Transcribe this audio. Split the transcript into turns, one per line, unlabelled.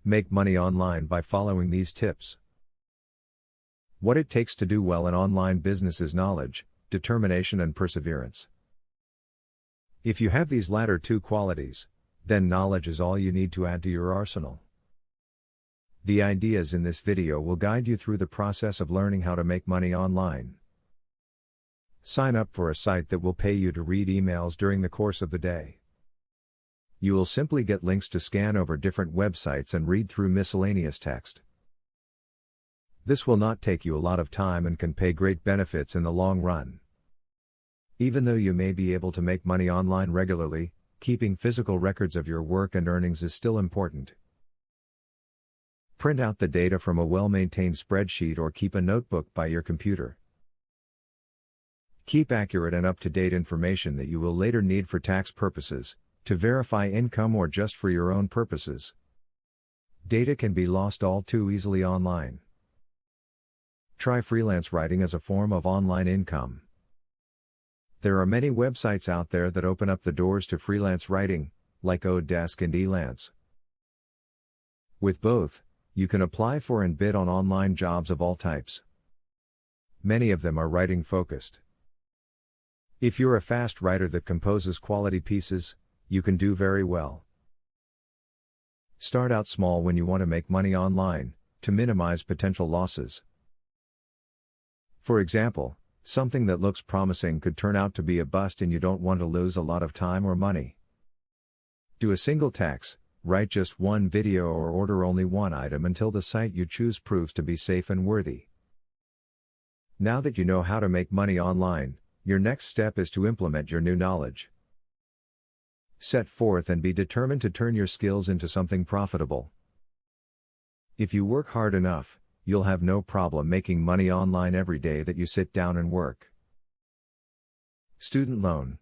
Make money online by following these tips. What it takes to do well in online business is knowledge, determination, and perseverance. If you have these latter two qualities, then knowledge is all you need to add to your arsenal. The ideas in this video will guide you through the process of learning how to make money online. Sign up for a site that will pay you to read emails during the course of the day. You will simply get links to scan over different websites and read through miscellaneous text. This will not take you a lot of time and can pay great benefits in the long run. Even though you may be able to make money online regularly, keeping physical records of your work and earnings is still important. Print out the data from a well-maintained spreadsheet or keep a notebook by your computer. Keep accurate and up-to-date information that you will later need for tax purposes, to verify income, or just for your own purposes. Data can be lost all too easily online. Try freelance writing as a form of online income. There are many websites out there that open up the doors to freelance writing, like Odesk and Elance. With both, you can apply for and bid on online jobs of all types. Many of them are writing focused. If you're a fast writer that composes quality pieces, you can do very well. Start out small when you want to make money online, to minimize potential losses. For example, something that looks promising could turn out to be a bust and you don't want to lose a lot of time or money. Do a single tax, write just one video, or order only one item until the site you choose proves to be safe and worthy. Now that you know how to make money online, your next step is to implement your new knowledge. Set forth and be determined to turn your skills into something profitable. If you work hard enough, you'll have no problem making money online every day that you sit down and work. Student loan,